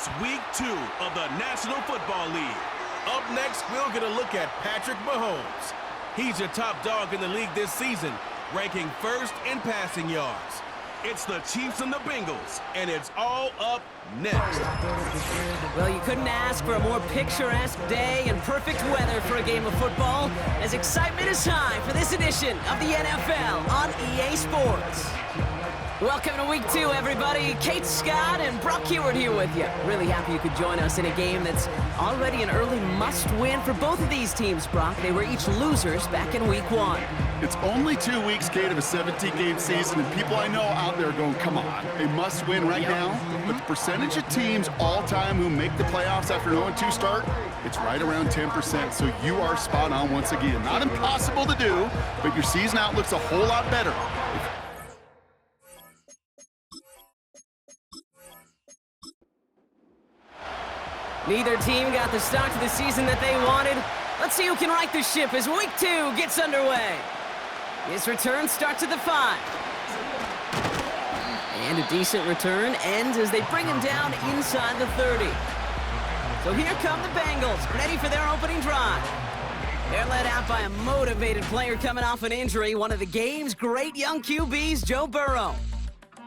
It's week 2 of the National Football League. Up next, we'll get a look at Patrick Mahomes. He's your top dog in the league this season, ranking first in passing yards. It's the Chiefs and the Bengals, and it's all up next. Well, you couldn't ask for a more picturesque day and perfect weather for a game of football, as excitement is high for this edition of the NFL on EA Sports. Welcome to Week 2, everybody. Kate Scott and Brock Heward here with you. Really happy you could join us in a game that's already an early must-win for both of these teams, Brock. They were each losers back in Week 1. It's only 2 weeks, Kate, of a 17-game season, and people I know out there are going, come on, a must-win right now. But the percentage of teams all-time who make the playoffs after an 0-2 start, it's right around 10%, so you are spot on once again. Not impossible to do, but your season outlook's a whole lot better. Neither team got the start to the season that they wanted. Let's see who can right the ship as Week 2 gets underway. This return starts at the 5. And a decent return ends as they bring him down inside the 30. So here come the Bengals, ready for their opening drive. They're led out by a motivated player coming off an injury, one of the game's great young QBs, Joe Burrow.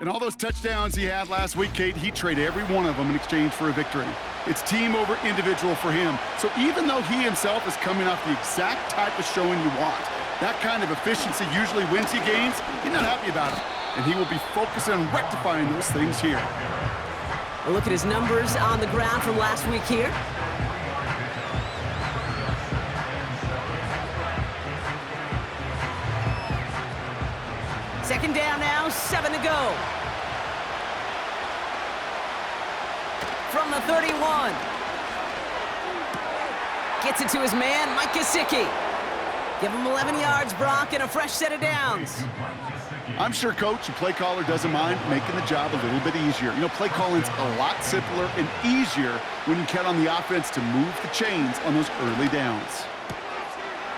And all those touchdowns he had last week, Kate, he traded every one of them in exchange for a victory. It's team over individual for him. So even though he himself is coming off the exact type of showing you want, that kind of efficiency usually wins you games, he's not happy about it. And he will be focusing on rectifying those things here. A look at his numbers on the ground from last week here. Second down now, 7 to go. From the 31. Gets it to his man, Mike Gesicki. Give him 11 yards, Brock, and a fresh set of downs. I'm sure coach and play caller doesn't mind making the job a little bit easier. You know, play calling's a lot simpler and easier when you count on the offense to move the chains on those early downs.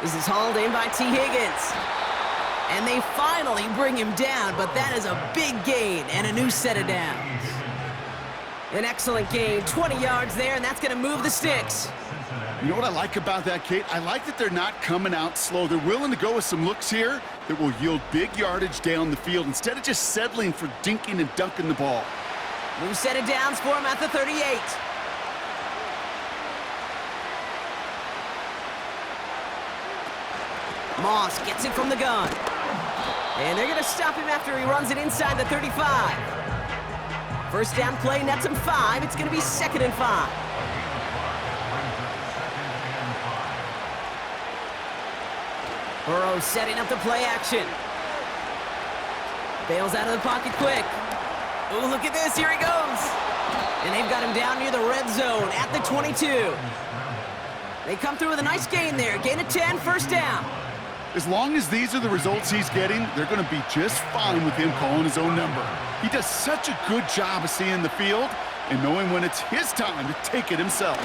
This is hauled in by T. Higgins. And they finally bring him down, but that is a big gain and a new set of downs. An excellent gain, 20 yards there, and that's going to move the sticks. You know what I like about that, Kate? I like that they're not coming out slow. They're willing to go with some looks here that will yield big yardage down the field instead of just settling for dinking and dunking the ball. New set of downs for him at the 38. Moss gets it from the gun. And they're going to stop him after he runs it inside the 35. First down play, nets him 5. It's going to be 2nd and 5. Burrow setting up the play action. Bails out of the pocket quick. Oh, look at this. Here he goes. And they've got him down near the red zone at the 22. They come through with a nice gain there. Gain of 10, first down. As long as these are the results he's getting, they're going to be just fine with him calling his own number. He does such a good job of seeing the field and knowing when it's his time to take it himself.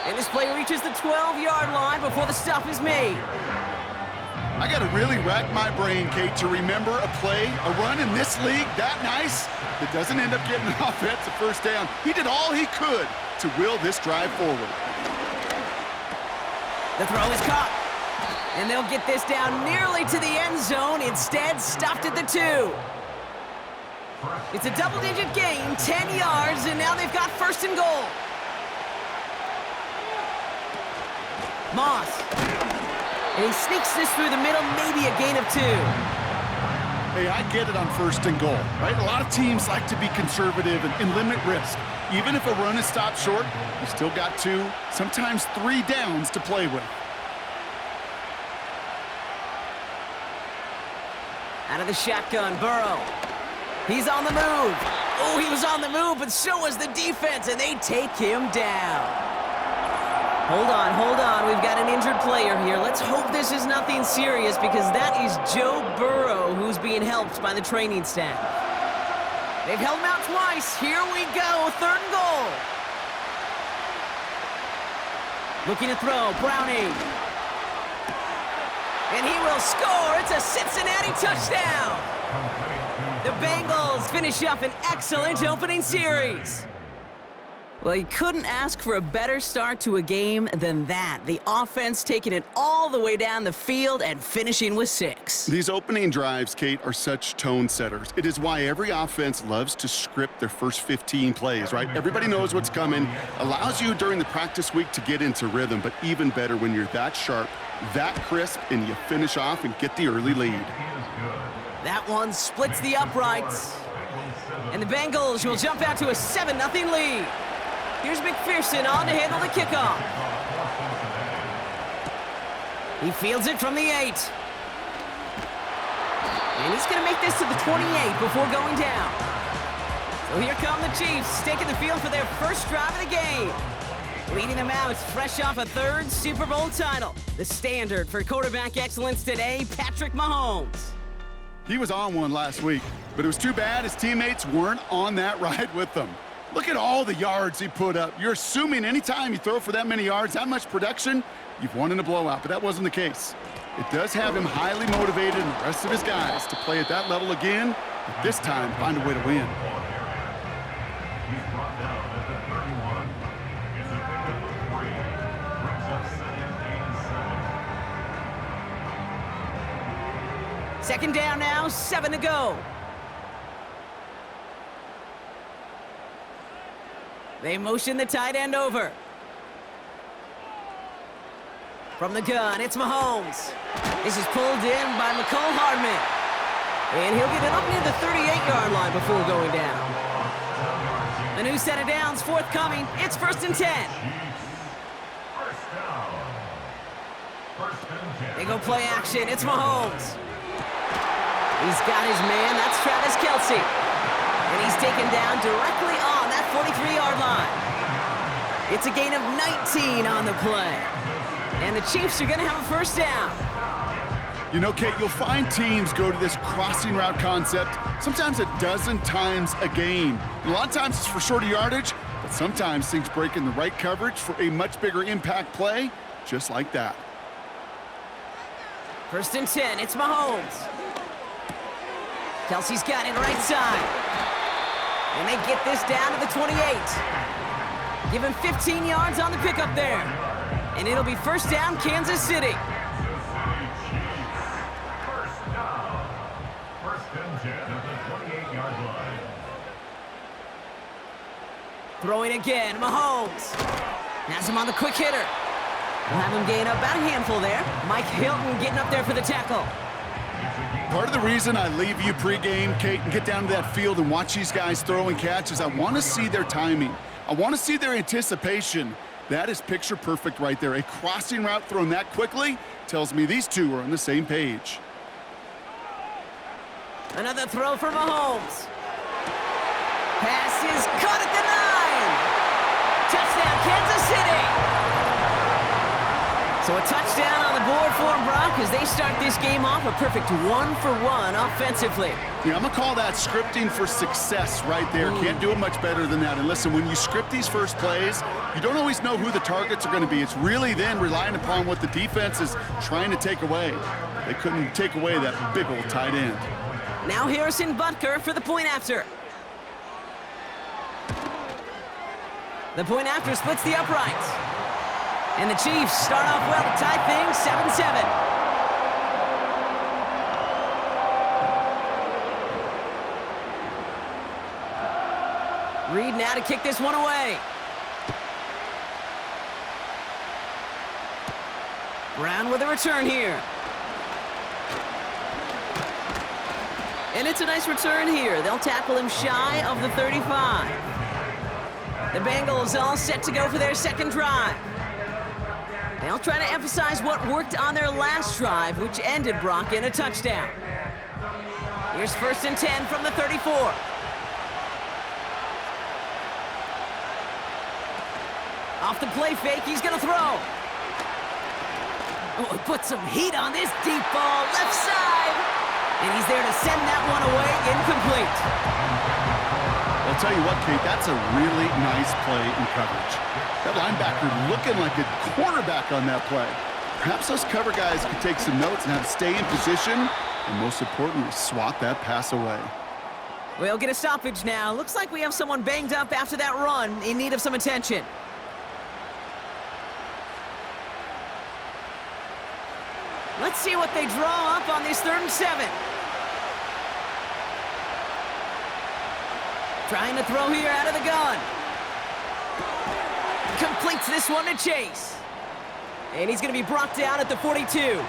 And this play reaches the 12-yard line before the stop is made. I got to really rack my brain, Kate, to remember a play, a run in this league that nice that doesn't end up getting an offensive first down. He did all he could to will this drive forward. The throw is caught. And they'll get this down nearly to the end zone. Instead, stopped at the 2. It's a double-digit gain, 10 yards, and now they've got first and goal. Moss. And he sneaks this through the middle, maybe a gain of 2. Hey, I get it on first and goal, right? A lot of teams like to be conservative and limit risk. Even if a run is stopped short, you still got 2, sometimes 3 downs to play with. Out of the shotgun, Burrow. He's on the move. Oh, he was on the move, but so was the defense, and they take him down. Hold on. We've got an injured player here. Let's hope this is nothing serious, because that is Joe Burrow who's being helped by the training staff. They've held him out twice. Here we go, 3rd and goal. Looking to throw, Browning. And he will score. It's a Cincinnati touchdown. The Bengals finish up an excellent opening series. Well, you couldn't ask for a better start to a game than that. The offense taking it all the way down the field and finishing with 6. These opening drives, Kate, are such tone setters. It is why every offense loves to script their first 15 plays, right? Everybody knows what's coming. Allows you during the practice week to get into rhythm, but even better when you're that sharp, that crisp, and you finish off and get the early lead. That one splits the uprights. And the Bengals will jump out to a 7-0 lead. Here's McPherson on to handle the kickoff. He fields it from the 8. And he's going to make this to the 28 before going down. So here come the Chiefs, taking the field for their first drive of the game. Leading them out, fresh off a 3rd Super Bowl title. The standard for quarterback excellence today, Patrick Mahomes. He was on one last week, but it was too bad his teammates weren't on that ride with them. Look at all the yards he put up. You're assuming anytime you throw for that many yards, that much production, you've won in a blowout, but that wasn't the case. It does have him highly motivated and the rest of his guys to play at that level again, but this time find a way to win. Second down now, 7 to go. They motion the tight end over. From the gun, it's Mahomes. This is pulled in by McCole Hardman. And he'll get it up near the 38-yard line before going down. A new set of downs forthcoming. It's 1st and 10. They go play action. It's Mahomes. He's got his man. That's Travis Kelce. And he's taken down directly on that 43-yard line. It's a gain of 19 on the play. And the Chiefs are going to have a first down. You know, Kate, you'll find teams go to this crossing route concept sometimes a dozen times a game. And a lot of times it's for shorter yardage, but sometimes things break in the right coverage for a much bigger impact play, just like that. 1st and 10, it's Mahomes. Kelce's got it right side. And they get this down to the 28. Give him 15 yards on the pickup there. And it'll be first down, Kansas City. First and 10 at the 28-yard line. Throwing again, Mahomes. Has him on the quick hitter. We'll have him gain about a handful there. Mike Hilton getting up there for the tackle. Part of the reason I leave you pregame, Kate, and get down to that field and watch these guys throw and catch is I want to see their timing. I want to see their anticipation. That is picture perfect right there. A crossing route thrown that quickly tells me these two are on the same page. Another throw for Mahomes. Pass is caught at the 9. Touchdown, Kansas City. So a touchdown on the board for them, Brock, as they start this game off a perfect 1-for-1 offensively. Yeah, I'm going to call that scripting for success right there. Can't do it much better than that. And listen, when you script these first plays, you don't always know who the targets are going to be. It's really then relying upon what the defense is trying to take away. They couldn't take away that big old tight end. Now Harrison Butker for the point after. The point after splits the uprights. And the Chiefs start off well to tie things 7-7. Reed now to kick this one away. Brown with a return here. And it's a nice return here. They'll tackle him shy of the 35. The Bengals all set to go for their second drive. They'll try to emphasize what worked on their last drive, which ended, Brock, in a touchdown. Here's 1st and 10 from the 34. Off the play fake, he's going to throw. Oh, put some heat on this deep ball, left side. And he's there to send that one away, incomplete. I'll tell you what, Kate, that's a really nice play in coverage. That linebacker looking like a quarterback on that play. Perhaps those cover guys could take some notes and have to stay in position, and most importantly, swat that pass away. We'll get a stoppage now. Looks like we have someone banged up after that run, in need of some attention. Let's see what they draw up on this 3rd and 7. Trying to throw here out of the gun. Completes this one to Chase. And he's going to be brought down at the 42.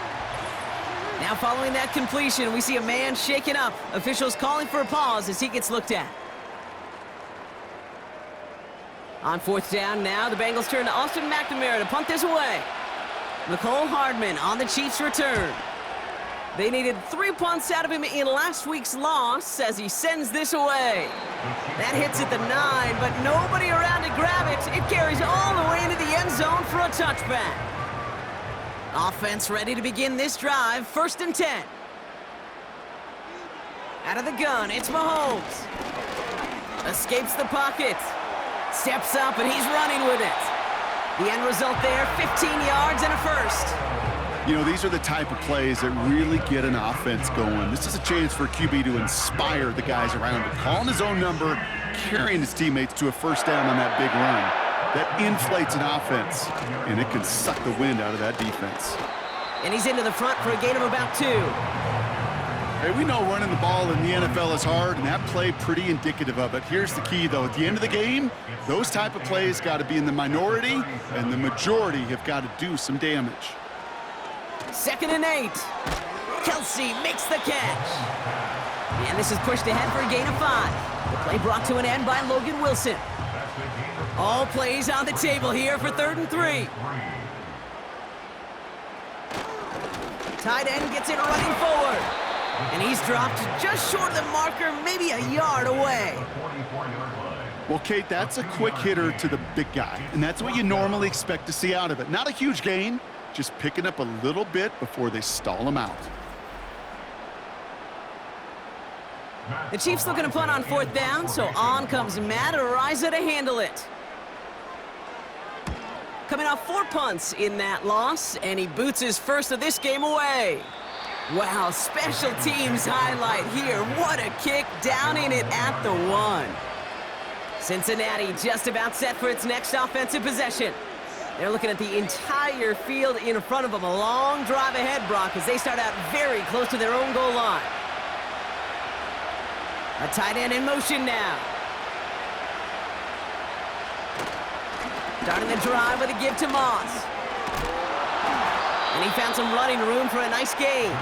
Now following that completion, we see a man shaken up. Officials calling for a pause as he gets looked at. On 4th down now, the Bengals turn to Austin McNamara to punt this away. Mecole Hardman on the Chiefs' return. They needed 3 punts out of him in last week's loss as he sends this away. That hits at the 9, but nobody around to grab it. It carries all the way into the end zone for a touchback. Offense ready to begin this drive, 1st and 10. Out of the gun, it's Mahomes. Escapes the pocket. Steps up, and he's running with it. The end result there, 15 yards and a 1st. You know, these are the type of plays that really get an offense going. This is a chance for QB to inspire the guys around him. Calling his own number, carrying his teammates to a 1st down on that big run. That inflates an offense, and it can suck the wind out of that defense. And he's into the front for a gain of about 2. Hey, we know running the ball in the NFL is hard, and that play pretty indicative of it. Here's the key, though. At the end of the game, those type of plays got to be in the minority, and the majority have got to do some damage. 2nd and 8. Kelsey makes the catch. And this is pushed ahead for a gain of 5. The play brought to an end by Logan Wilson. All plays on the table here for 3rd and 3. Tight end gets it running forward. And he's dropped just short of the marker, maybe a yard away. Well, Kate, that's a quick hitter to the big guy, and that's what you normally expect to see out of it. Not a huge gain, just picking up a little bit before they stall him out. The Chiefs looking to punt on 4th down, so on comes Matt Araiza to handle it. Coming off 4 punts in that loss, and he boots his 1st of this game away. Wow, special teams highlight here. What a kick, down in it at the 1. Cincinnati just about set for its next offensive possession. They're looking at the entire field in front of them. A long drive ahead, Brock, as they start out very close to their own goal line. A tight end in motion now. Starting the drive with a give to Moss. And he found some running room for a nice gain.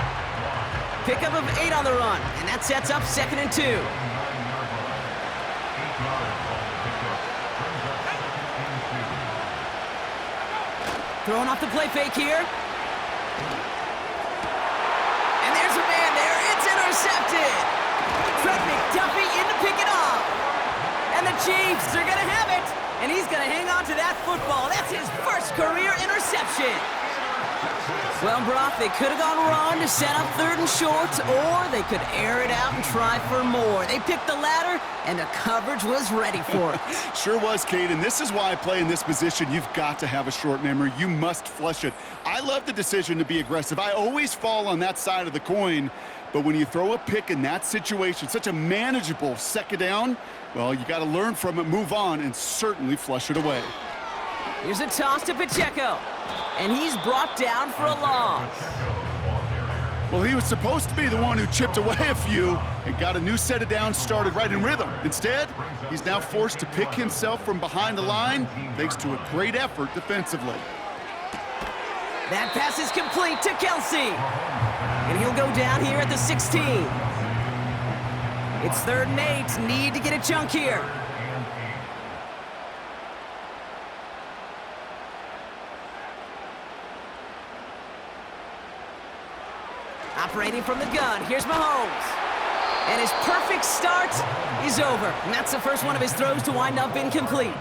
Pickup of 8 on the run, and that sets up 2nd and 2. Throwing off the play fake here. And there's a man there. It's intercepted. Trent McDuffie in to pick it off. And the Chiefs are going to have it. And he's going to hang on to that football. That's his 1st career interception. Well, Brock, they could have gone run to set up 3rd and short, or they could air it out and try for more. They picked the latter, and the coverage was ready for it. Sure was, Kate, and this is why I play in this position. You've got to have a short memory. You must flush it. I love the decision to be aggressive. I always fall on that side of the coin, but when you throw a pick in that situation, such a manageable 2nd down, well, you got to learn from it, move on, and certainly flush it away. Here's a toss to Pacheco, and he's brought down for a loss. Well, he was supposed to be the one who chipped away a few and got a new set of downs started right in rhythm. Instead, he's now forced to pick himself from behind the line thanks to a great effort defensively. That pass is complete to Kelsey, and he'll go down here at the 16. It's 3rd and 8. Need to get a chunk here. Operating from the gun, here's Mahomes. And his perfect start is over. And that's the first one of his throws to wind up incomplete.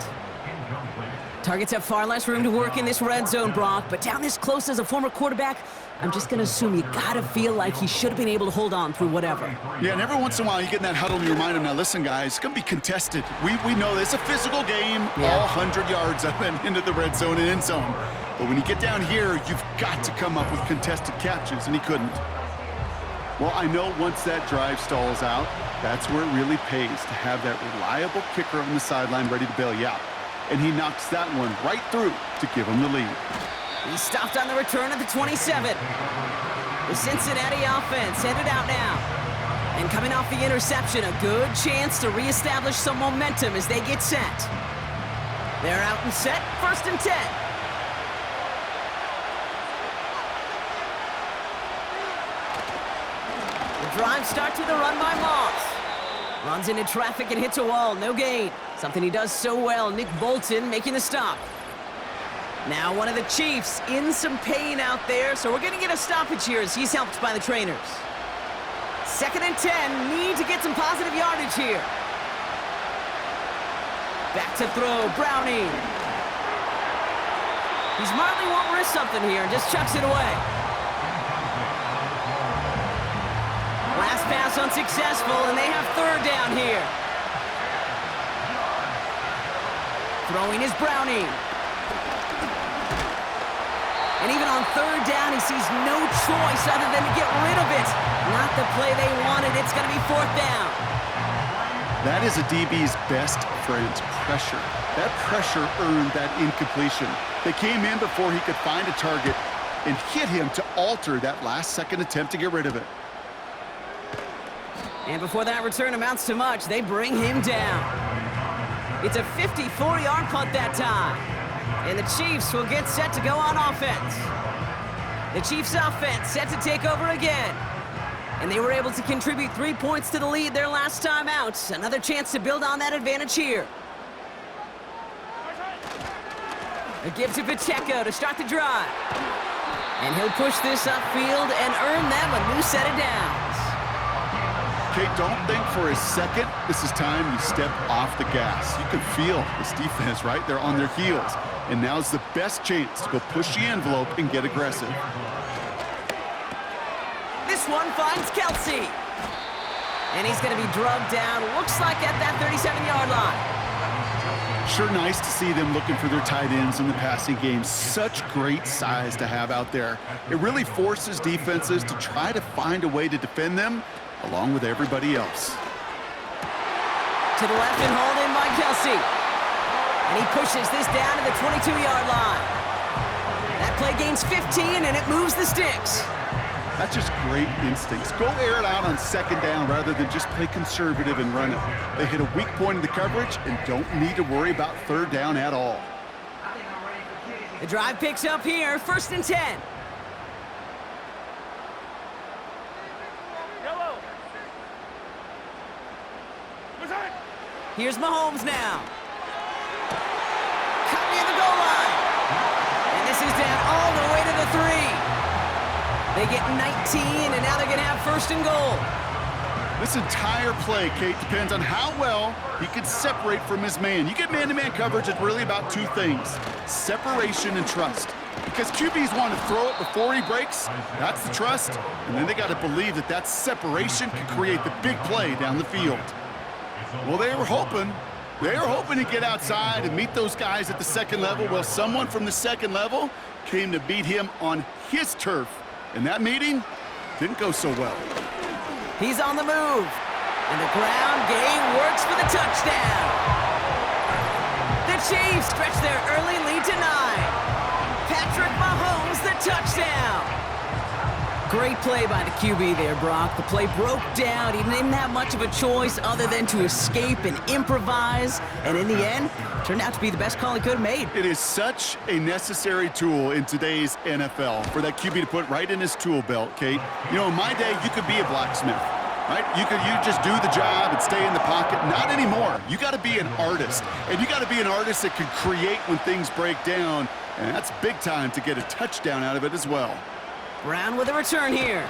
Targets have far less room to work in this red zone, Brock, but down this close as a former quarterback, I'm just going to assume you got to feel like he should have been able to hold on through whatever. Yeah, and every once in a while you get in that huddle and you remind him, now listen, guys, it's going to be contested. We know this. It's a physical game, all 100 yards up and into the red zone and end zone. But when you get down here, you've got to come up with contested catches, and he couldn't. Well, I know once that drive stalls out, that's where it really pays to have that reliable kicker on the sideline ready to bail you out. And he knocks that one right through to give him the lead. He stopped on the return at the 27. The Cincinnati offense headed out now. And coming off the interception, a good chance to reestablish some momentum as they get set. They're out and set, 1st and 10. The drive starts with a run by Moss. Runs into traffic and hits a wall, no gain. Something he does so well, Nick Bolton making the stop. Now one of the Chiefs in some pain out there, so we're going to get a stoppage here as he's helped by the trainers. 2nd and 10, need to get some positive yardage here. Back to throw, Browning. He smartly won't risk something here and just chucks it away. Last pass unsuccessful, and they have 3rd down here. Throwing is Browning. And even on 3rd down, he sees no choice other than to get rid of it. Not the play they wanted. It's going to be 4th down. That is a DB's best friend, pressure. That pressure earned that incompletion. They came in before he could find a target and hit him to alter that last-second attempt to get rid of it. And before that return amounts to much, they bring him down. It's a 54-yard punt that time. And the Chiefs will get set to go on offense. The Chiefs offense set to take over again. And they were able to contribute 3 points to the lead their last time out. Another chance to build on that advantage here. A give to Pacheco to start the drive. And he'll push this upfield and earn them a new set of downs. Okay, don't think for a second this is time you step off the gas. You can feel this defense, right? They're on their heels. And now's the best chance to go push the envelope and get aggressive. This one finds Kelsey. And he's going to be drugged down, looks like at that 37-yard line. Sure nice to see them looking for their tight ends in the passing game. Such great size to have out there. It really forces defenses to try to find a way to defend them along with everybody else. To the left and hauled in by Kelsey. And he pushes this down to the 22-yard line. That play gains 15, and it moves the sticks. That's just great instincts. Go air it out on 2nd down rather than just play conservative and run it. They hit a weak point in the coverage and don't need to worry about 3rd down at all. The drive picks up here, 1st and 10. Here's Mahomes now. Cut near the goal line. And this is down all the way to the 3. They get 19, and now they're going to have 1st and goal. This entire play, Kate, depends on how well he can separate from his man. You get man-to-man coverage, it's really about 2 things, separation and trust. Because QBs want to throw it before he breaks, that's the trust, and then they got to believe that that separation can create the big play down the field. Well, they were hoping to get outside and meet those guys at the 2nd level. Well, someone from the 2nd level came to beat him on his turf. And that meeting didn't go so well. He's on the move. And the ground game works for the touchdown. The Chiefs stretch their early lead to 9. Patrick Mahomes, the touchdown. Great play by the QB there, Brock. The play broke down. He didn't have much of a choice other than to escape and improvise. And in the end, turned out to be the best call he could have made. It is such a necessary tool in today's NFL for that QB to put right in his tool belt, Kate. You know, in my day, you could be a blacksmith, right? You just do the job and stay in the pocket. Not anymore. You got to be an artist. And you got to be an artist that can create when things break down. And that's big time to get a touchdown out of it as well. Brown with a return here.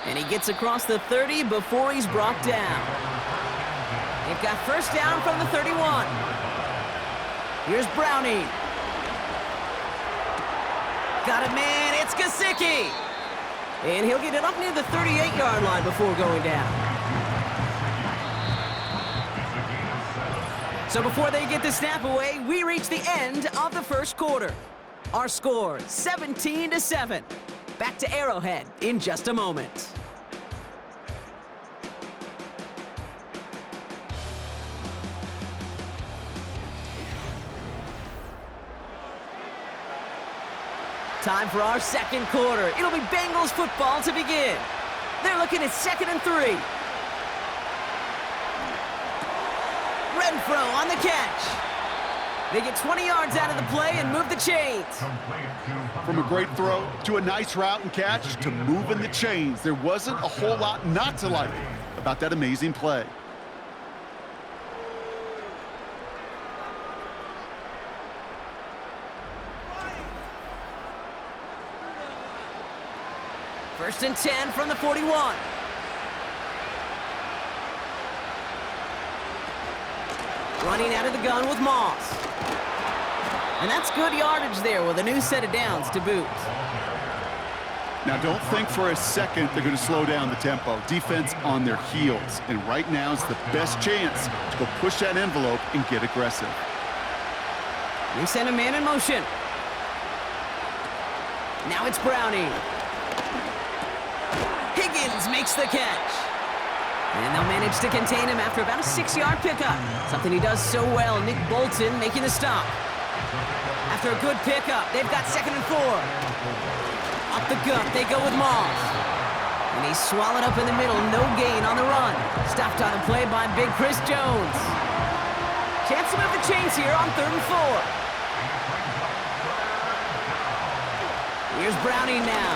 And he gets across the 30 before he's brought down. They've got 1st down from the 31. Here's Browning. Got it, man. It's Gesicki. And he'll get it up near the 38-yard line before going down. So before they get the snap away, we reach the end of the 1st quarter. Our score, 17-7. Back to Arrowhead in just a moment. Time for our second quarter. It'll be Bengals football to begin. They're looking at 2nd and 3. Renfro on the catch. They get 20 yards out of the play and move the chains. From a great throw to a nice route and catch to moving the chains, there wasn't a whole lot not to like about that amazing play. First and 10 from the 41. Running out of the gun with Moss. And that's good yardage there with a new set of downs to boot. Now, don't think for a second they're going to slow down the tempo. Defense on their heels. And right now is the best chance to go push that envelope and get aggressive. They send a man in motion. Now it's Browning. Higgins makes the catch. And they'll manage to contain him after about a 6-yard pickup. Something he does so well. Nick Bolton making the stop. After a good pickup, they've got 2nd and 4. Up the gut, they go with Moss. And he's swallowed up in the middle, no gain on the run. Stopped on the play by Big Chris Jones. Chance to move the chains here on 3rd and 4. Here's Browning now.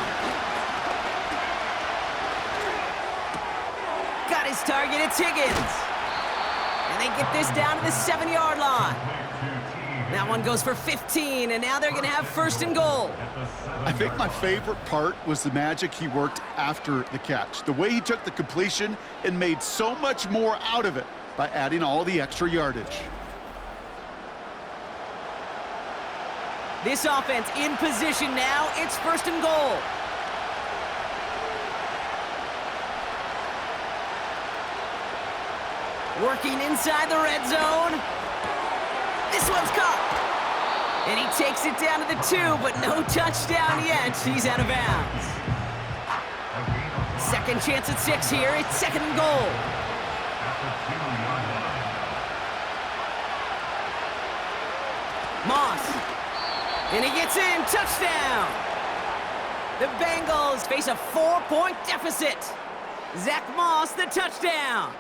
Got his target, it's Higgins. And they get this down to the 7-yard line. That one goes for 15, and now they're going to have 1st and goal. I think my favorite part was the magic he worked after the catch. The way he took the completion and made so much more out of it by adding all the extra yardage. This offense in position now. It's 1st and goal. Working inside the red zone. This one's caught. And he takes it down to the 2, but no touchdown yet. He's out of bounds. Second chance at 6 here. It's 2nd and goal. Moss. And he gets in. Touchdown. The Bengals face a 4-point deficit. Zach Moss, the touchdown.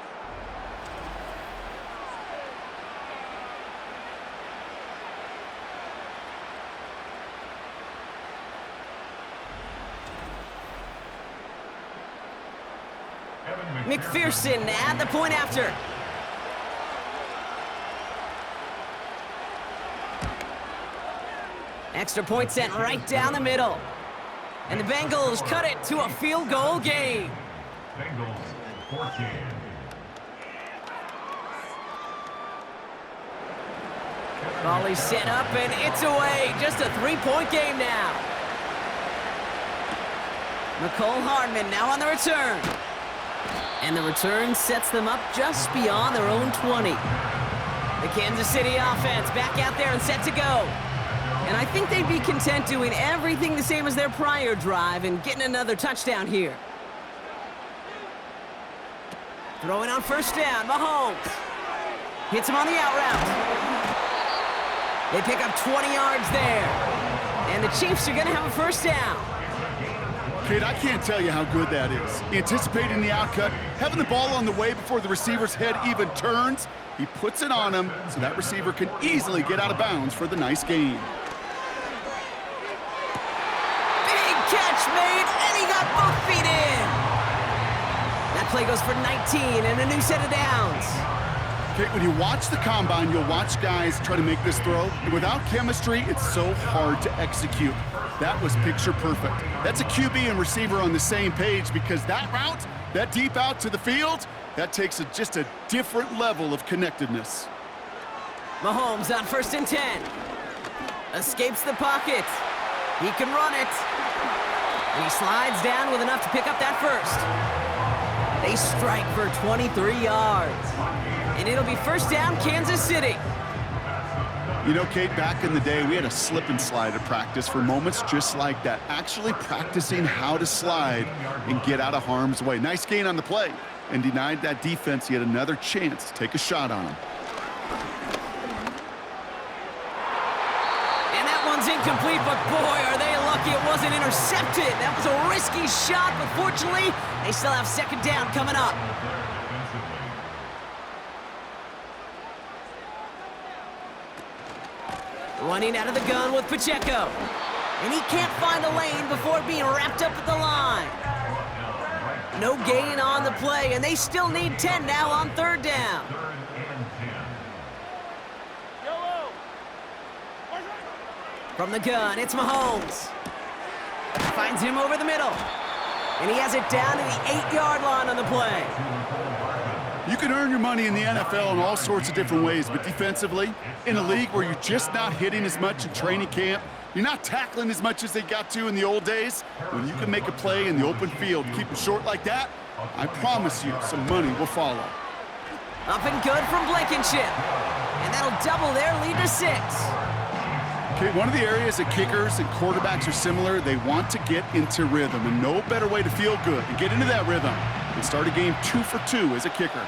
McPherson at the point after. Extra point sent right down the middle. And the Bengals cut it to a field goal game. Bengals 14. Volley set up and it's away. Just a 3-point game now. Mecole Hardman now on the return. And the return sets them up just beyond their own 20. The Kansas City offense back out there and set to go. And I think they'd be content doing everything the same as their prior drive and getting another touchdown here. Throwing on 1st down, Mahomes. Hits him on the out route. They pick up 20 yards there. And the Chiefs are going to have a 1st down. Kate, I can't tell you how good that is. Anticipating the outcut, having the ball on the way before the receiver's head even turns, he puts it on him so that receiver can easily get out of bounds for the nice gain. Big catch made, and he got both feet in. That play goes for 19 and a new set of downs. Kate, when you watch the combine, you'll watch guys try to make this throw, and without chemistry, it's so hard to execute. That was picture perfect. That's a QB and receiver on the same page because that route, that deep out to the field, that takes just a different level of connectedness. Mahomes on 1st and 10. Escapes the pocket. He can run it. And he slides down with enough to pick up that 1st. They strike for 23 yards. And it'll be 1st down, Kansas City. You know, Kate, back in the day, we had a slip and slide at practice for moments just like that. Actually practicing how to slide and get out of harm's way. Nice gain on the play and denied that defense yet another chance to take a shot on him. And that one's incomplete, but boy, are they lucky it wasn't intercepted. That was a risky shot, but fortunately, they still have second down coming up. Running out of the gun with Pacheco. And he can't find the lane before being wrapped up at the line. No gain on the play, and they still need 10 now on third down. From the gun, it's Mahomes. Finds him over the middle. And he has it down to the 8-yard line on the play. You can earn your money in the NFL in all sorts of different ways, but defensively, in a league where you're just not hitting as much in training camp, you're not tackling as much as they got to in the old days, when you can make a play in the open field, keep it short like that, I promise you some money will follow. Up and good from Blankenship. And that'll double their lead to 6. Okay, one of the areas that kickers and quarterbacks are similar, they want to get into rhythm, and no better way to feel good and get into that rhythm than start a game 2 for 2 as a kicker.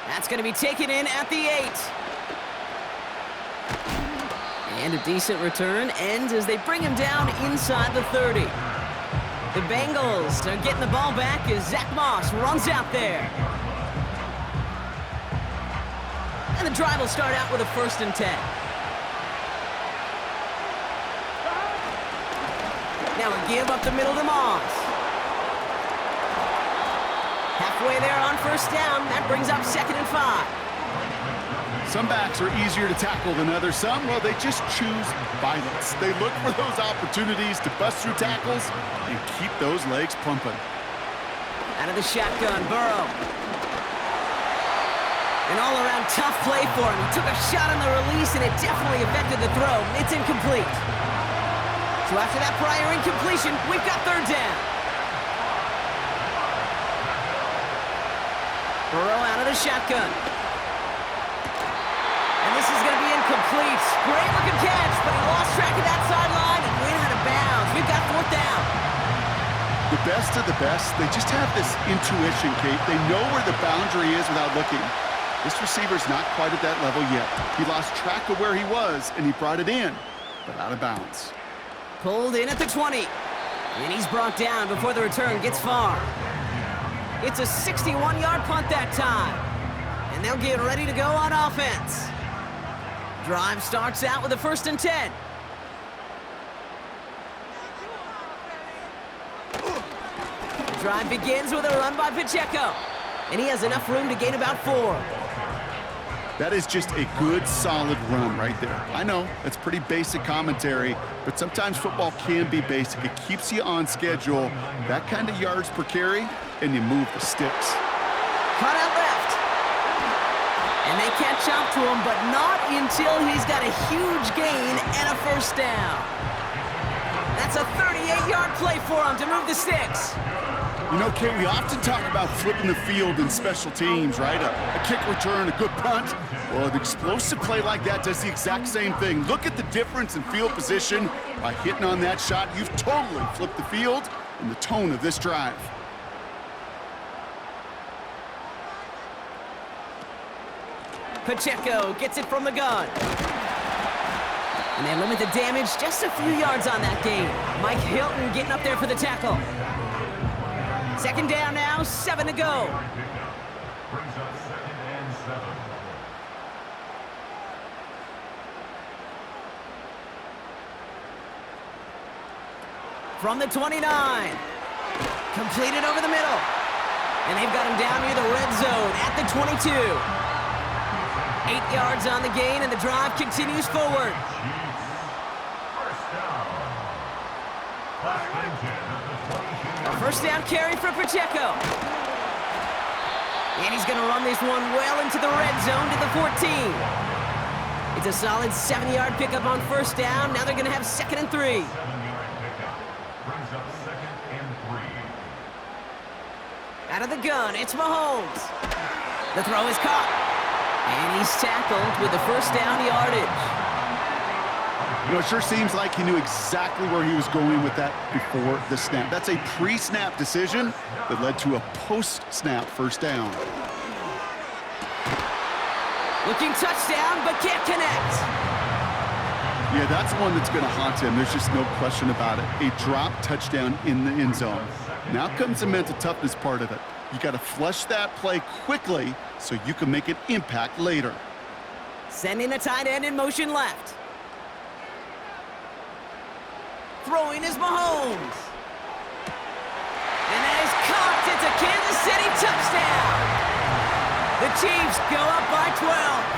That's going to be taken in at the 8. And a decent return ends as they bring him down inside the 30. The Bengals are getting the ball back as Zach Moss runs out there. And the drive will start out with a 1st and 10. Now a give up the middle to Moss. Halfway there on 1st down. That brings up 2nd and 5. Some backs are easier to tackle than others. Some, well, they just choose violence. They look for those opportunities to bust through tackles and keep those legs pumping. Out of the shotgun, Burrow. An all-around tough play for him. He took a shot on the release, and it definitely affected the throw. It's incomplete. So after that prior incompletion, we've got 3rd down. Burrow out of the shotgun. And this is going to be incomplete. Great-looking catch, but he lost track of that sideline and went out of bounds. We've got 4th down. The best of the best, they just have this intuition, Kate. They know where the boundary is without looking. This receiver's not quite at that level yet. He lost track of where he was, and he brought it in, but out of bounds. Pulled in at the 20. And he's brought down before the return gets far. It's a 61-yard punt that time. And they'll get ready to go on offense. Drive starts out with a 1st and 10. Drive begins with a run by Pacheco. And he has enough room to gain about 4. That is just a good, solid run right there. I know, that's pretty basic commentary, but sometimes football can be basic. It keeps you on schedule. That kind of yards per carry, and you move the sticks. Cut out left. And they catch up to him, but not until he's got a huge gain and a 1st down. That's a 38-yard play for him to move the sticks. You know, Kate, we often talk about flipping the field in special teams, right? A kick return, a good punt. Well, an explosive play like that does the exact same thing. Look at the difference in field position. By hitting on that shot, you've totally flipped the field and the tone of this drive. Pacheco gets it from the gun. And they limit the damage just a few yards on that gain. Mike Hilton getting up there for the tackle. 2nd down now, 7 to go. Brings up 2nd and 7. From the 29. Completed over the middle. And they've got him down near the red zone at the 22. 8 yards on the gain, and the drive continues forward. A 1st down carry for Pacheco. And he's going to run this one well into the red zone to the 14. It's a solid 7-yard pickup on 1st down. Now they're going to have 2nd and 3. 7-yard pickup. Brings up 2nd and 3. Out of the gun, it's Mahomes. The throw is caught. And he's tackled with the 1st down yardage. You know, it sure seems like he knew exactly where he was going with that before the snap. That's a pre-snap decision that led to a post-snap 1st down. Looking touchdown, but can't connect. Yeah, that's one that's going to haunt him. There's just no question about it. A drop touchdown in the end zone. Now comes the mental toughness part of it. You got to flush that play quickly so you can make an impact later. Sending the tight end in motion left. Throwing is Mahomes. And that is caught. It's a Kansas City touchdown. The Chiefs go up by 12.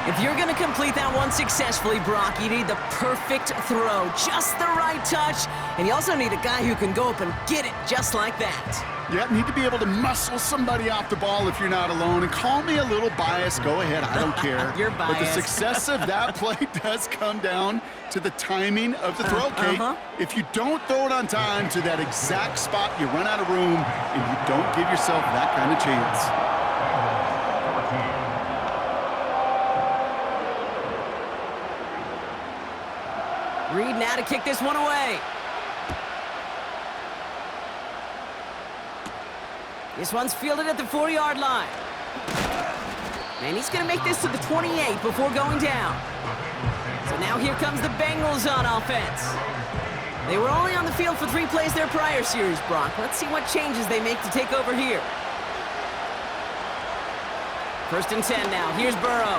If you're going to complete that one successfully, Brock, you need the perfect throw, just the right touch, and you also need a guy who can go up and get it just like that. Yeah, need to be able to muscle somebody off the ball if you're not alone. And call me a little biased. Go ahead. I don't care. You're biased. But the success of that play does come down to the timing of the throw, Kate. If you don't throw it on time to that exact spot, you run out of room, and you don't give yourself that kind of chance. Reed now to kick this one away. This one's fielded at the 4-yard line. And he's going to make this to the 28 before going down. So now here comes the Bengals on offense. They were only on the field for 3 plays their prior series, Brock. Let's see what changes they make to take over here. 1st and 10 now. Here's Burrow.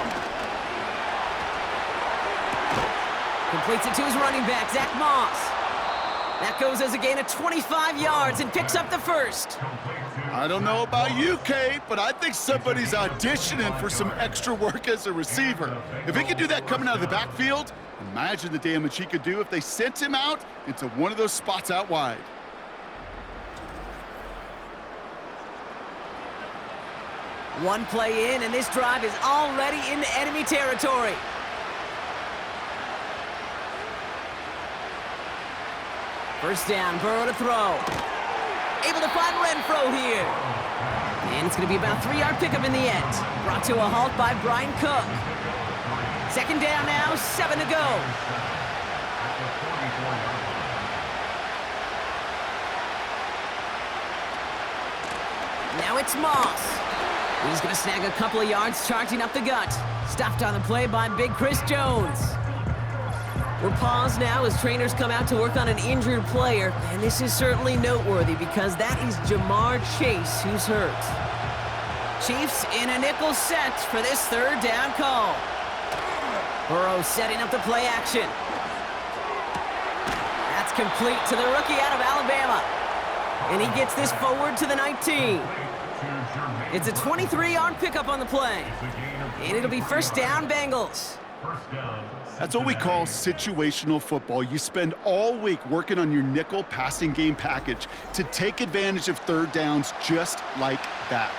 Completes it to his running back, Zach Moss. That goes as a gain of 25 yards and picks up the first. I don't know about you, Kate, but I think somebody's auditioning for some extra work as a receiver. If he could do that coming out of the backfield, imagine the damage he could do if they sent him out into one of those spots out wide. One play in, and this drive is already into enemy territory. First down, Burrow to throw. Able to find Renfro here. And it's going to be about a 3-yard pickup in the end. Brought to a halt by Brian Cook. 2nd down now, 7 to go. Now it's Moss. He's going to snag a couple of yards charging up the gut. Stopped on the play by Big Chris Jones. We're paused now as trainers come out to work on an injured player, and this is certainly noteworthy because that is Jamar Chase who's hurt. Chiefs in a nickel set for this 3rd down call. Burrow setting up the play action. That's complete to the rookie out of Alabama. And he gets this forward to the 19. It's a 23-yard pickup on the play. And it'll be 1st down Bengals. That's what we call situational football. You spend all week working on your nickel passing game package to take advantage of 3rd downs just like that.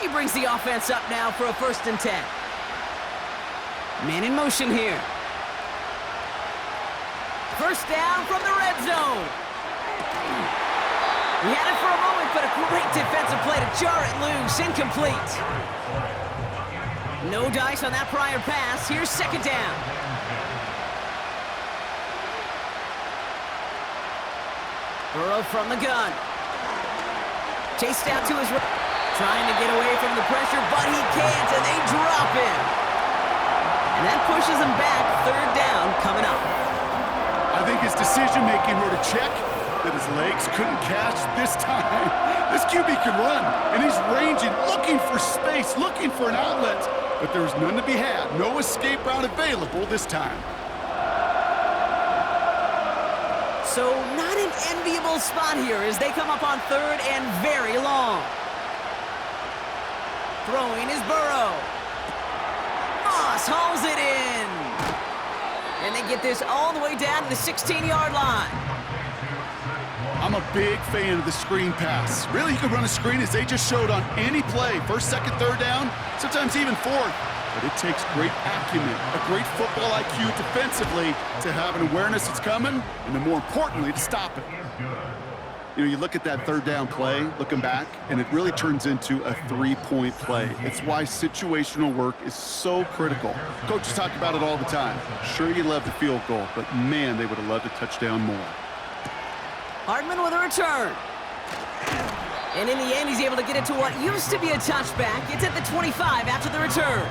He brings the offense up now for a 1st and 10. Man in motion here. 1st down from the red zone. He had it for a moment, but a great defensive play to jar it loose. Incomplete. No dice on that prior pass. Here's 2nd down. Burrow from the gun. Chased out to his right. Trying to get away from the pressure, but he can't, and they drop him. And that pushes him back. 3rd down coming up. I think his decision-making wrote a check that his legs couldn't catch this time. This QB can run, and he's ranging, looking for space, looking for an outlet. But there's none to be had. No escape route available this time. So not an enviable spot here as they come up on 3rd and very long. Throwing is Burrow. Moss hauls it in. And they get this all the way down to the 16-yard line. I'm a big fan of the screen pass. Really, you can run a screen as they just showed on any play. 1st, 2nd, 3rd down, sometimes even 4th. But it takes great acumen, a great football IQ defensively to have an awareness that's coming, and then more importantly, to stop it. You know, you look at that 3rd down play, looking back, and it really turns into a 3-point play. It's why situational work is so critical. Coaches talk about it all the time. Sure, you love the field goal, but man, they would have loved a touchdown more. Hardman with a return. And in the end, he's able to get it to what used to be a touchback. It's at the 25 after the return.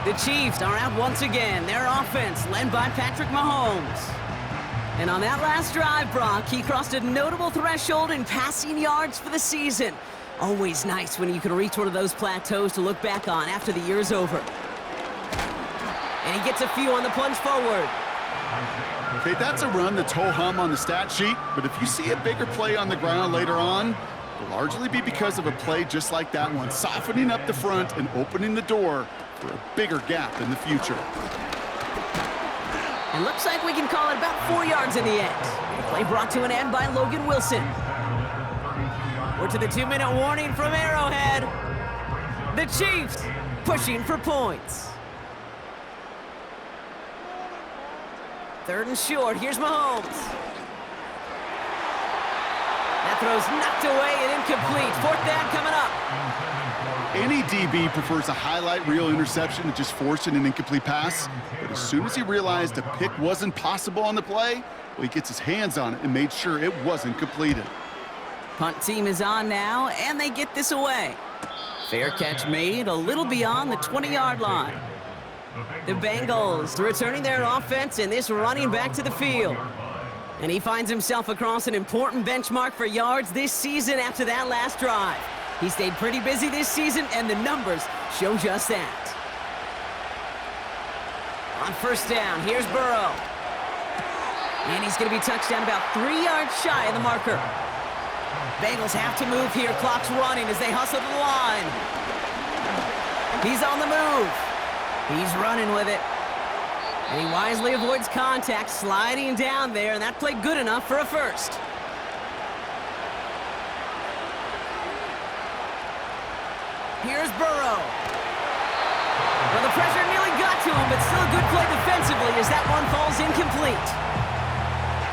The Chiefs are out once again. Their offense led by Patrick Mahomes. And on that last drive, Brock, he crossed a notable threshold in passing yards for the season. Always nice when you can reach one of those plateaus to look back on after the year's over. And he gets a few on the plunge forward. Okay, that's a run that's ho-hum on the stat sheet, but if you see a bigger play on the ground later on, it'll largely be because of a play just like that one, softening up the front and opening the door for a bigger gap in the future. And looks like we can call it about 4 yards in the end. The play brought to an end by Logan Wilson. We're to the 2-minute warning from Arrowhead. The Chiefs pushing for points. 3rd and short. Here's Mahomes. That throw's knocked away and incomplete. 4th down coming up. Any DB prefers a highlight reel interception to just forcing an incomplete pass. But as soon as he realized a pick wasn't possible on the play, well, he gets his hands on it and made sure it wasn't completed. Punt team is on now, and they get this away. Fair catch made a little beyond the 20-yard line. The Bengals returning their offense and this running back to the field. And he finds himself across an important benchmark for yards this season after that last drive. He stayed pretty busy this season, and the numbers show just that. On 1st down, here's Burrow. And he's going to be touched down about 3 yards shy of the marker. Bengals have to move here. Clock's running as they hustle to the line. He's on the move. He's running with it. And he wisely avoids contact, sliding down there, and that played good enough for a first. Here's Burrow. Well, the pressure nearly got to him, but still a good play defensively as that one falls incomplete.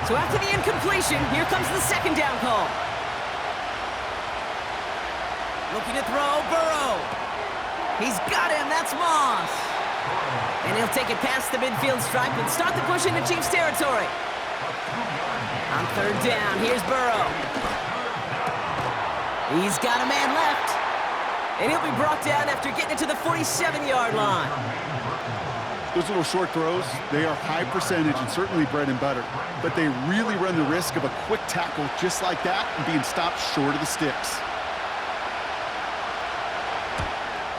So after the incompletion, here comes the 2nd down call. Looking to throw, Burrow. He's got him, that's Moss. And he'll take it past the midfield stripe and start the push into Chiefs territory. On 3rd down, here's Burrow. He's got a man left. And he'll be brought down after getting it to the 47-yard line. Those little short throws, they are high percentage and certainly bread and butter. But they really run the risk of a quick tackle just like that and being stopped short of the sticks.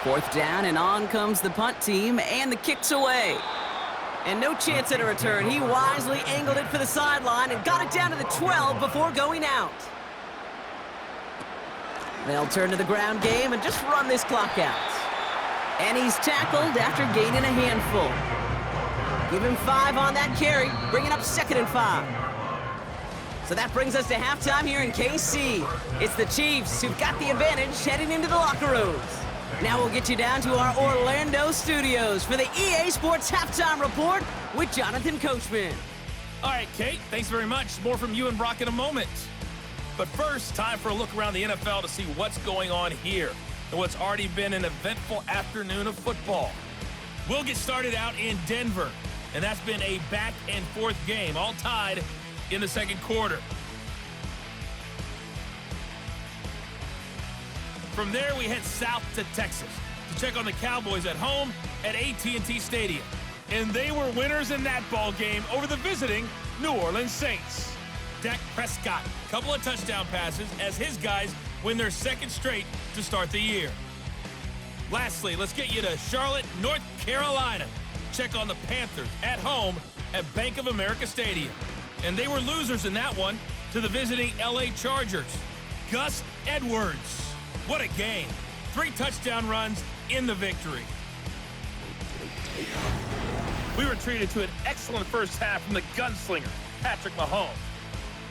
4th down, and on comes the punt team, and the kick's away. And no chance at a return. He wisely angled it for the sideline and got it down to the 12 before going out. They'll turn to the ground game and just run this clock out. And he's tackled after gaining a handful. Give him 5 on that carry, bringing up 2nd and 5. So that brings us to halftime here in KC. It's the Chiefs who've got the advantage heading into the locker rooms. Now we'll get you down to our Orlando studios for the EA Sports Halftime Report with Jonathan Coachman. All right, Kate, thanks very much. More from you and Brock in a moment. But first, time for a look around the NFL to see what's going on here and what's already been an eventful afternoon of football. We'll get started out in Denver, and that's been a back-and-forth game, all tied in the 2nd quarter. From there, we head south to Texas to check on the Cowboys at home at AT&T Stadium. And they were winners in that ball game over the visiting New Orleans Saints. Dak Prescott, couple of touchdown passes as his guys win their 2nd straight to start the year. Lastly, let's get you to Charlotte, North Carolina. Check on the Panthers at home at Bank of America Stadium. And they were losers in that one to the visiting LA Chargers. Gus Edwards. What a game. 3 touchdown runs in the victory. We were treated to an excellent first half from the gunslinger, Patrick Mahomes.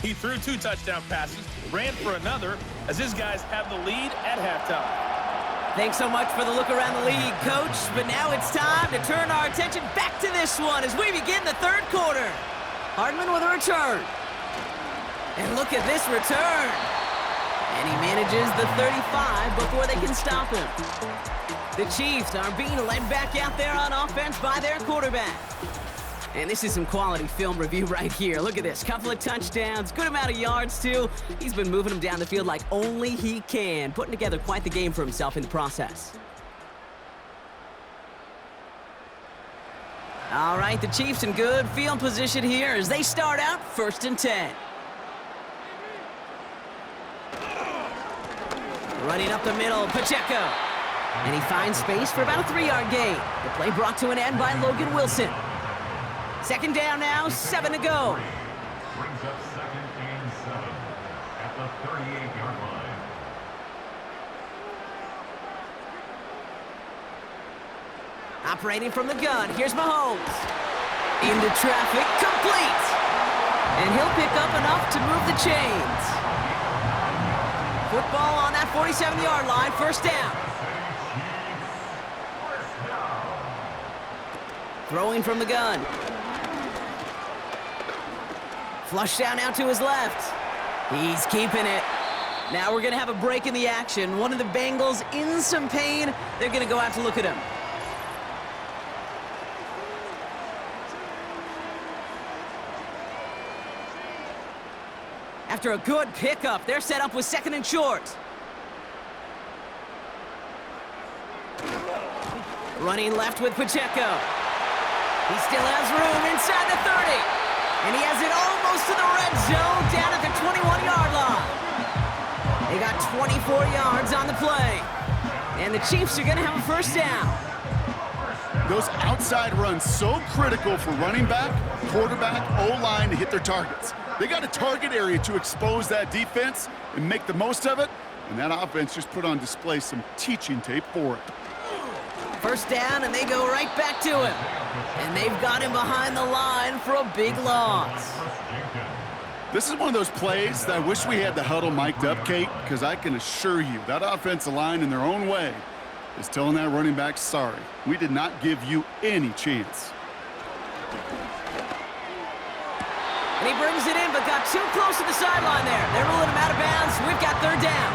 He threw 2 touchdown passes, ran for another, as his guys have the lead at halftime. Thanks so much for the look around the league, Coach. But now it's time to turn our attention back to this one as we begin the 3rd quarter. Hardman with a return. And look at this return. And he manages the 35 before they can stop him. The Chiefs are being led back out there on offense by their quarterback. And this is some quality film review right here. Look at this. Couple of touchdowns, good amount of yards, too. He's been moving them down the field like only he can, putting together quite the game for himself in the process. All right, the Chiefs in good field position here as they start out 1st and 10. Running up the middle, Pacheco. And he finds space for about a 3-yard gain. The play brought to an end by Logan Wilson. 2nd down now, 7 to go. Brings up 2nd and 7 at the 38-yard line. Operating from the gun, here's Mahomes. Into traffic, complete. And he'll pick up enough to move the chains. Football on that 47-yard line, 1st down. Throwing from the gun. Flush down out to his left. He's keeping it. Now we're going to have a break in the action. One of the Bengals in some pain. They're going to go out to look at him. After a good pickup, they're set up with 2nd and short. Running left with Pacheco. He still has room inside the 30. And he has it almost to the red zone down at the 21-yard line. They got 24 yards on the play. And the Chiefs are going to have a 1st down. Those outside runs so critical for running back, quarterback, O-line to hit their targets. They got a target area to expose that defense and make the most of it. And that offense just put on display some teaching tape for it. 1st down, and they go right back to him. And they've got him behind the line for a big loss. This is one of those plays that I wish we had the huddle mic'd up, Kate, because I can assure you that offensive line in their own way is telling that running back, sorry, we did not give you any chance. And he brings it in, but got too close to the sideline there. They're ruling him out of bounds. We've got 3rd down.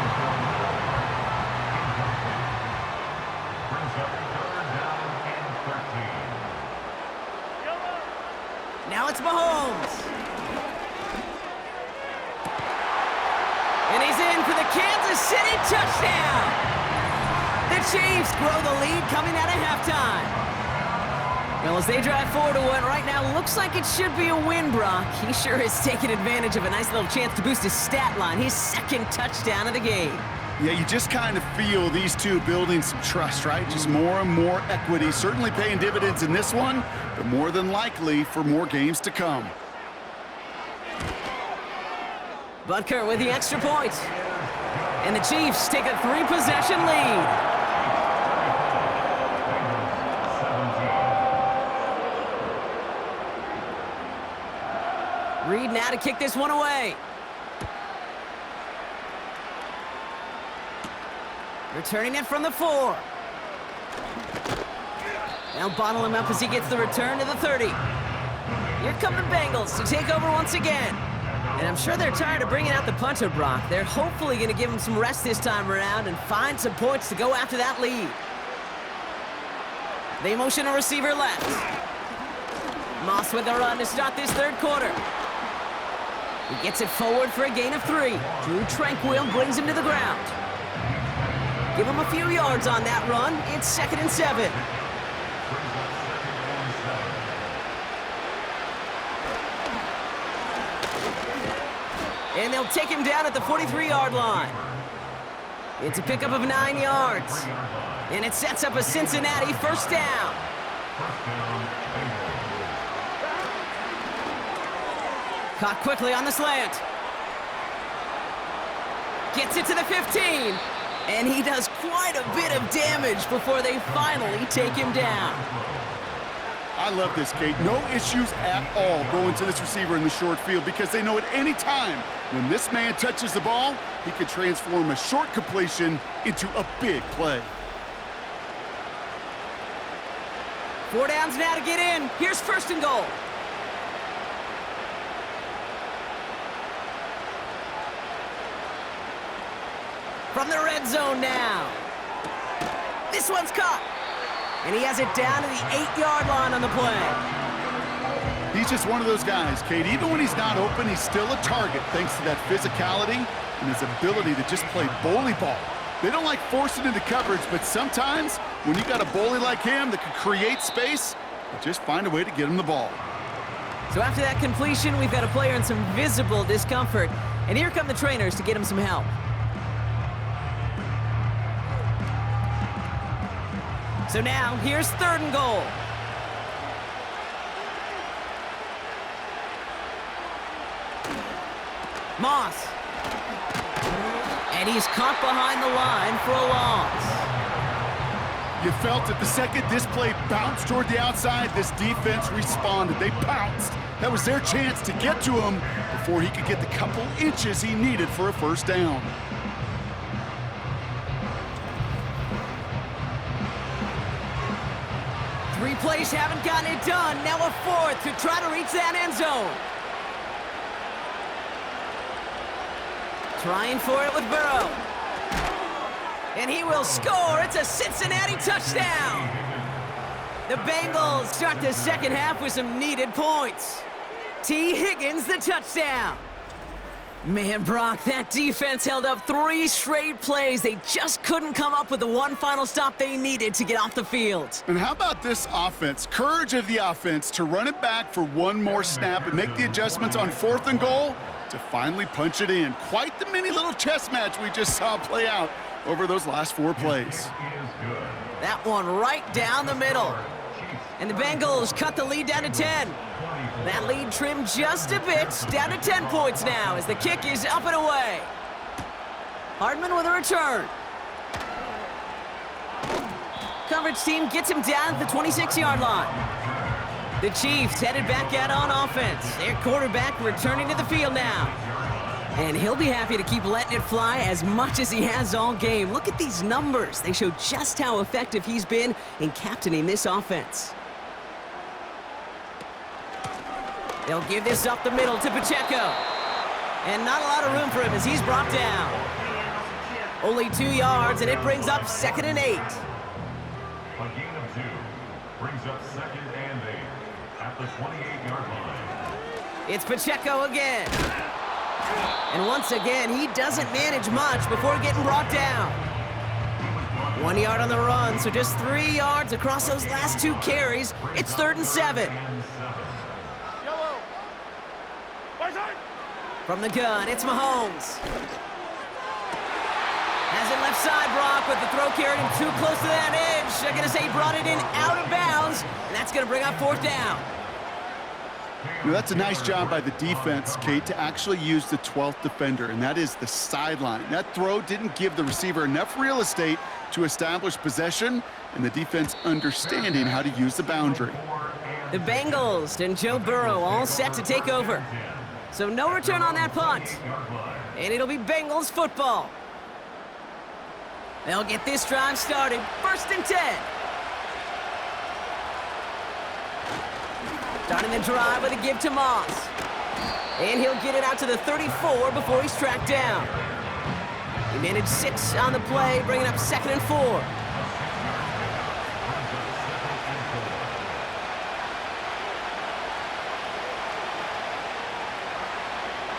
Now it's Mahomes. And he's in for the Kansas City touchdown. The Chiefs grow the lead coming out of halftime. Well, as they drive forward to what right now looks like it should be a win, Brock. He sure has taken advantage of a nice little chance to boost his stat line. His 2nd touchdown of the game. Yeah, you just kind of feel these two building some trust, right? Just more and more equity. Certainly paying dividends in this one, but more than likely for more games to come. Butker with the extra point. And the Chiefs take a 3-possession lead. Reed now to kick this one away. Returning it from the 4. They'll bottle him up as he gets the return to the 30. Here come the Bengals to take over once again. And I'm sure they're tired of bringing out the punter, Brock. They're hopefully going to give him some rest this time around and find some points to go after that lead. They motion a receiver left. Moss with the run to start this 3rd quarter. He gets it forward for a gain of 3. Drew Tranquill brings him to the ground. Give him a few yards on that run. It's 2nd and 7. And they'll take him down at the 43-yard line. It's a pickup of 9 yards. And it sets up a Cincinnati 1st down. Caught quickly on the slant. Gets it to the 15. And he does quite a bit of damage before they finally take him down. I love this, Kate. No issues at all going to this receiver in the short field because they know at any time when this man touches the ball, he can transform a short completion into a big play. 4 downs now to get in. Here's 1st and goal. From the red zone now. This one's caught. And he has it down to the 8-yard line on the play. He's just one of those guys, Kate. Even when he's not open, he's still a target thanks to that physicality and his ability to just play bully ball. They don't like forcing into coverage, but sometimes when you got a bully like him that can create space, but just find a way to get him the ball. So after that completion, we've got a player in some visible discomfort. And here come the trainers to get him some help. So now, here's 3rd and goal. Moss. And he's caught behind the line for a loss. You felt it the second this play bounced toward the outside, this defense responded. They pounced. That was their chance to get to him before he could get the couple inches he needed for a first down. Three plays haven't gotten it done. Now a 4th to try to reach that end zone. Trying for it with Burrow. And he will score. It's a Cincinnati touchdown. The Bengals start the second half with some needed points. T. Higgins, the touchdown. Man, Brock, that defense held up 3 straight plays. They just couldn't come up with the one final stop they needed to get off the field. And how about this offense? Courage of the offense to run it back for one more snap and make the adjustments on 4th and goal to finally punch it in. Quite the mini little chess match we just saw play out over those last 4 plays. That one right down the middle. And the Bengals cut the lead down to 10. That lead trimmed just a bit, down to 10 points now as the kick is up and away. Hardman with a return. Coverage team gets him down at the 26-yard line. The Chiefs headed back out on offense. Their quarterback returning to the field now. And he'll be happy to keep letting it fly as much as he has all game. Look at these numbers. They show just how effective he's been in captaining this offense. They'll give this up the middle to Pacheco. And not a lot of room for him as he's brought down. Only 2 yards, and it brings up 2nd and 8. A gain of 2 brings up 2nd and 8 at the 28-yard line. It's Pacheco again. And once again, he doesn't manage much before getting brought down. 1 yard on the run, so just 3 yards across those last 2 carries. It's 3rd and 7. From the gun, it's Mahomes. Has it left side, Brock, but the throw carried him too close to that edge. I'm going to say he brought it in out of bounds, and that's going to bring up 4th down. You know, that's a nice job by the defense, Kate, to actually use the 12th defender, and that is the sideline. That throw didn't give the receiver enough real estate to establish possession, and the defense understanding how to use the boundary. The Bengals and Joe Burrow all set to take over. So no return on that punt. And it'll be Bengals football. They'll get this drive started. 1st and 10. Starting the drive with a give to Moss. And he'll get it out to the 34 before he's tracked down. He managed 6 on the play, bringing up 2nd and 4.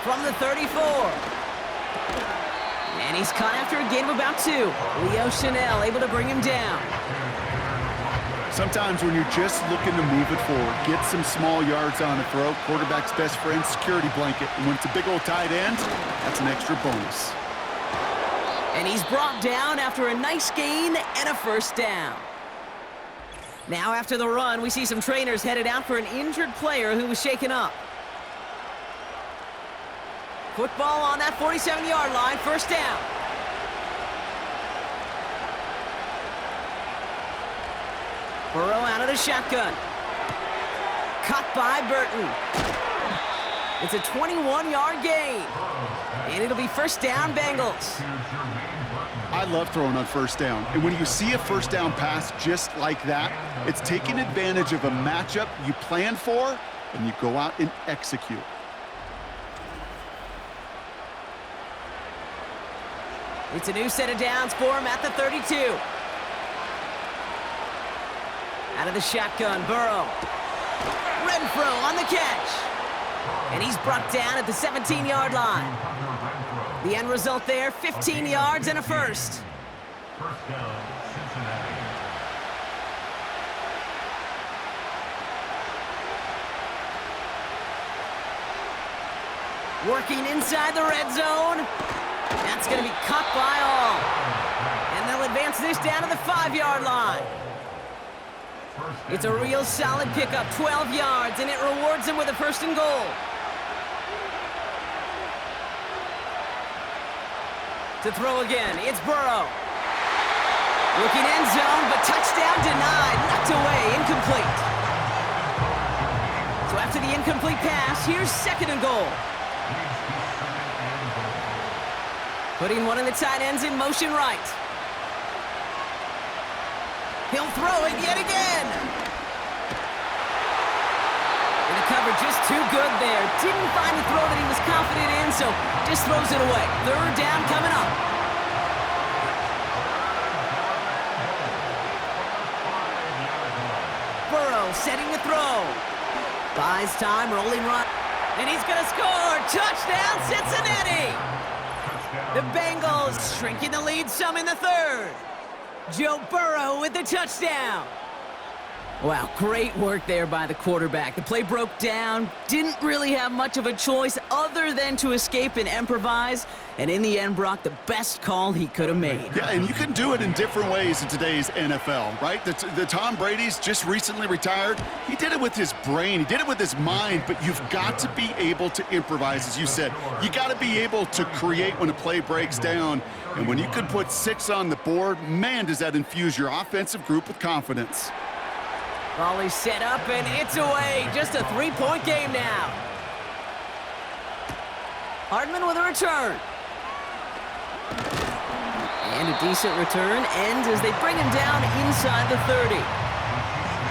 From the 34. And he's caught after a gain of about 2. Leo Chanel able to bring him down. Sometimes when you're just looking to move it forward, get some small yards on the throw, quarterback's best friend, security blanket. And when it's a big old tight end, that's an extra bonus. And he's brought down after a nice gain and a 1st down. Now after the run, we see some trainers headed out for an injured player who was shaken up. Football on that 47-yard line, 1st down. Burrow out of the shotgun. Caught by Burton. It's a 21-yard gain. And it'll be 1st down, Bengals. I love throwing on 1st down. And when you see a 1st down pass just like that, it's taking advantage of a matchup you plan for, and you go out and execute. It's a new set of downs for him at the 32. Out of the shotgun, Burrow. Renfro on the catch. And he's brought down at the 17-yard line. The end result there, 15 yards and a 1st. 1st down, Cincinnati. Working inside the red zone. That's going to be caught by all. And they'll advance this down to the 5-yard line. It's a real solid pickup, 12 yards, and it rewards them with a 1st and goal. To throw again, it's Burrow. Looking end zone, but touchdown denied, knocked away, incomplete. So after the incomplete pass, here's 2nd and goal. Putting one of the tight ends in motion right. He'll throw it yet again. And the cover just too good there. Didn't find the throw that he was confident in, so just throws it away. 3rd down coming up. Burrow setting the throw. Buys time, rolling right. And he's going to score. Touchdown, Cincinnati. The Bengals shrinking the lead some in the 3rd. Joe Burrow with the touchdown. Wow, great work there by the quarterback. The play broke down, didn't really have much of a choice other than to escape and improvise, and in the end, Brock, the best call he could have made. Yeah, and you can do it in different ways in today's NFL, right? The Tom Brady's just recently retired. He did it with his brain. He did it with his mind, but you've got to be able to improvise, as you said. You got to be able to create when a play breaks down, and when you can put 6 on the board, man, does that infuse your offensive group with confidence. Volley set up, and it's away. Just a 3-point game now. Hardman with a return. And a decent return ends as they bring him down inside the 30.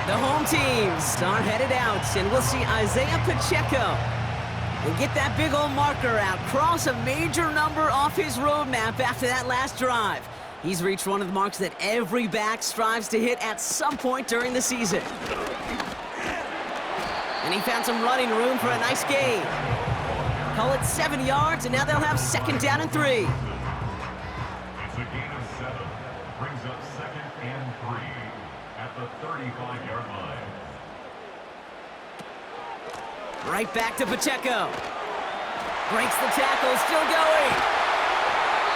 The home teams are headed out, and we'll see Isaiah Pacheco. We'll get that big old marker out, cross a major number off his roadmap after that last drive. He's reached one of the marks that every back strives to hit at some point during the season. And he found some running room for a nice gain. Call it 7 yards, and now they'll have 2nd down and 3. It's a gain of 7. Brings up 2nd and 3 at the 35-yard line. Right back to Pacheco. Breaks the tackle, still going.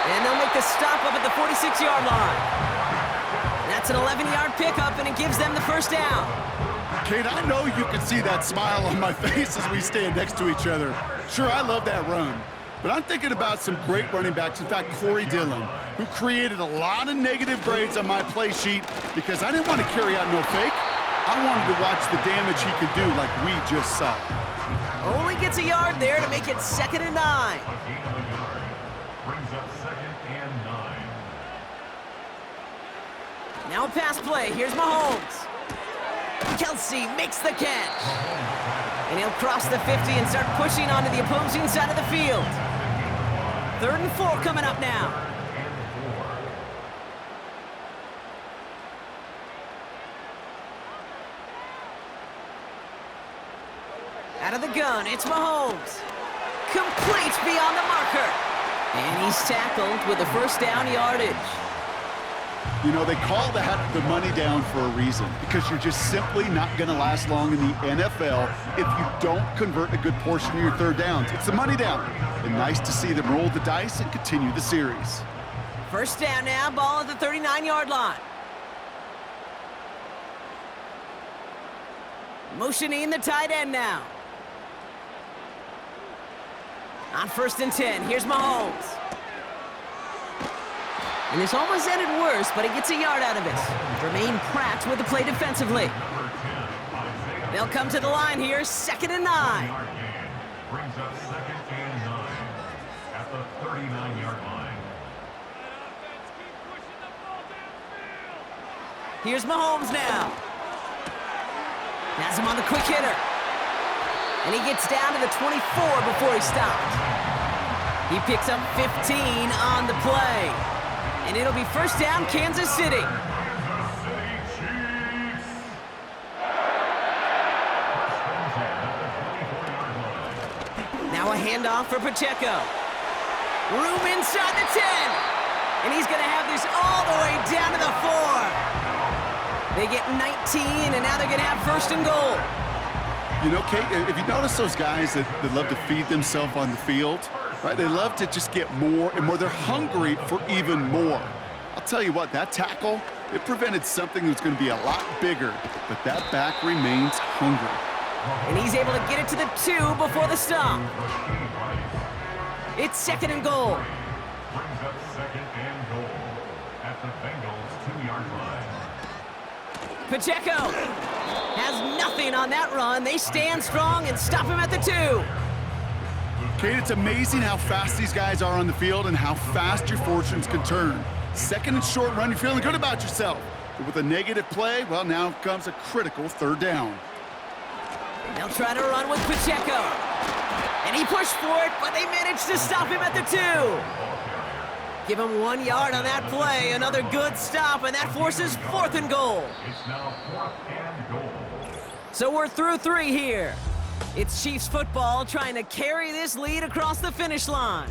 And they'll make the stop up at the 46-yard line. That's an 11-yard pickup, and it gives them the 1st down. Kate, I know you can see that smile on my face as we stand next to each other. Sure, I love that run. But I'm thinking about some great running backs. In fact, Corey Dillon, who created a lot of negative grades on my play sheet because I didn't want to carry out no fake. I wanted to watch the damage he could do like we just saw. Only gets a yard there to make it 2nd and 9. Brings up 2nd and 9. Now a pass play. Here's Mahomes. Kelsey makes the catch. And he'll cross the 50 and start pushing onto the opposing side of the field. 3rd and 4 coming up now. Out of the gun, it's Mahomes. Complete beyond the marker. And he's tackled with a 1st down yardage. You know, they call that the money down for a reason, because you're just simply not going to last long in the NFL if you don't convert a good portion of your 3rd downs. It's the money down. And nice to see them roll the dice and continue the series. 1st down now, ball at the 39-yard line. Motioning the tight end now. On 1st and 10, here's Mahomes. And this almost ended worse, but he gets a yard out of it. Jermaine Pratt with the play defensively. They'll come to the line here, 2nd and 9. Brings up 2nd and 9 at the 39-yard line. Here's Mahomes now. Has him on the quick hitter. And he gets down to the 24 before he stopped. He picks up 15 on the play. And it'll be 1st down, Kansas City. Now a handoff for Pacheco. Room inside the 10. And he's going to have this all the way down to the 4. They get 19, and now they're going to have 1st and goal. You know, Kate, if you notice those guys that love to feed themselves on the field, right? They love to just get more and more. They're hungry for even more. I'll tell you what, that tackle, it prevented something that's going to be a lot bigger, but that back remains hungry. And he's able to get it to the 2 before the stop. It's 2nd and goal. Brings up 2nd and goal at the Bengals 2-yard line. Pacheco has nothing on that run. They stand strong and stop him at the 2. Kate, it's amazing how fast these guys are on the field and how fast your fortunes can turn. 2nd and short run, you're feeling good about yourself. But with a negative play, well, now comes a critical 3rd down. They'll try to run with Pacheco. And he pushed for it, but they managed to stop him at the 2. Give him 1 yard on that play. Another good stop, and that forces 4th and goal. It's now 4th and goal. So we're through 3 here. It's Chiefs football trying to carry this lead across the finish line.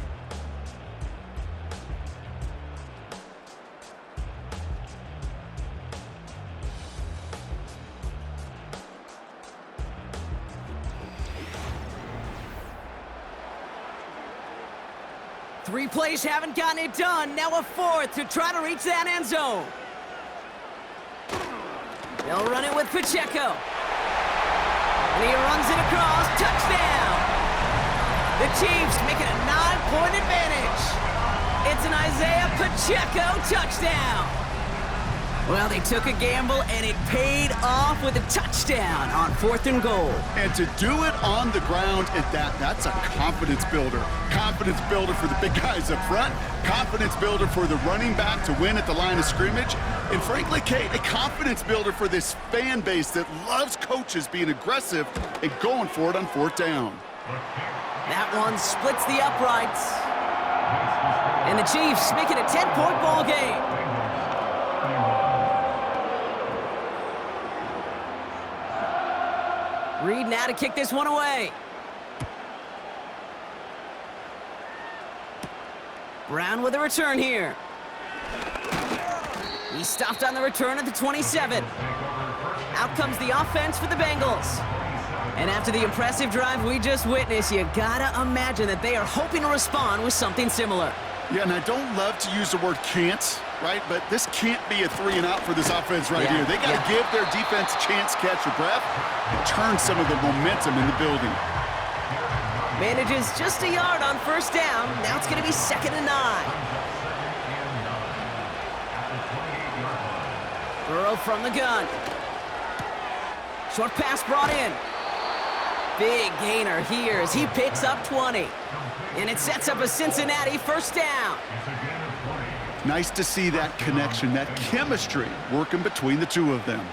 Three plays haven't gotten it done. Now a 4th to try to reach that end zone. They'll run it with Pacheco. And he runs it across. Touchdown! The Chiefs make it a 9-point advantage. It's an Isaiah Pacheco touchdown. Well, they took a gamble, and it paid off with a touchdown on 4th and goal. And to do it on the ground at that's a confidence builder. Confidence builder for the big guys up front. Confidence builder for the running back to win at the line of scrimmage. And frankly, Kate, a confidence builder for this fan base that loves coaches being aggressive and going for it on 4th down. That one splits the uprights. And the Chiefs make it a 10-point ball game. Reed now to kick this one away. Brown with a return here. He stopped on the return at the 27. Out comes the offense for the Bengals. And after the impressive drive we just witnessed, you gotta imagine that they are hoping to respond with something similar. Yeah, and I don't love to use the word can't, right? But this can't be a 3 and out for this offense right here. They got to give their defense a chance to catch their breath and turn some of the momentum in the building. Manages just a yard on 1st down. Now it's going to be 2nd and 9. Burrow from the gun. Short pass brought in. Big gainer here as he picks up 20. And it sets up a Cincinnati 1st down. Nice to see that connection, that chemistry working between the two of them.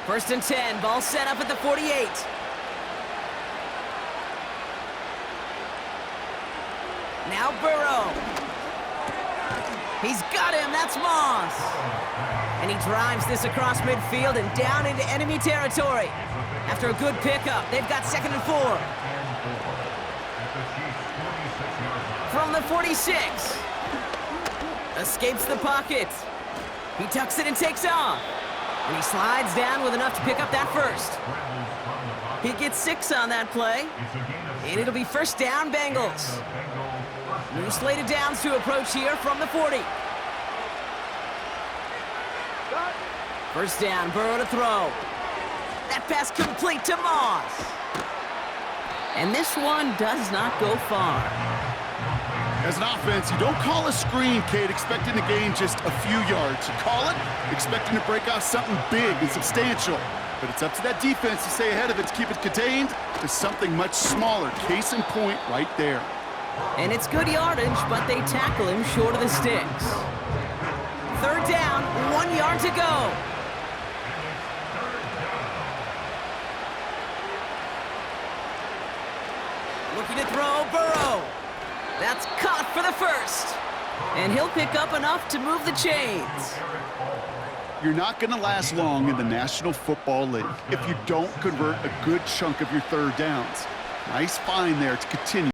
First and 10, ball set up at the 48. Now Burrow. He's got him, that's Moss. And he drives this across midfield and down into enemy territory. After a good pickup, they've got 2nd and 4. From the 46. Escapes the pocket. He tucks it and takes off. And he slides down with enough to pick up that 1st. He gets 6 on that play. And it'll be 1st down Bengals. New slated downs to approach here from the 40. 1st down, Burrow to throw. That pass complete to Moss. And this one does not go far. As an offense, you don't call a screen, Kate, expecting to gain just a few yards. You call it expecting to break off something big and substantial. But it's up to that defense to stay ahead of it, to keep it contained to something much smaller. Case in point right there. And it's good yardage, but they tackle him short of the sticks. 3rd down, 1 yard to go. Looking to throw, Burrow. That's caught for the 1st. And he'll pick up enough to move the chains. You're not going to last long in the National Football League if you don't convert a good chunk of your 3rd downs. Nice find there to continue.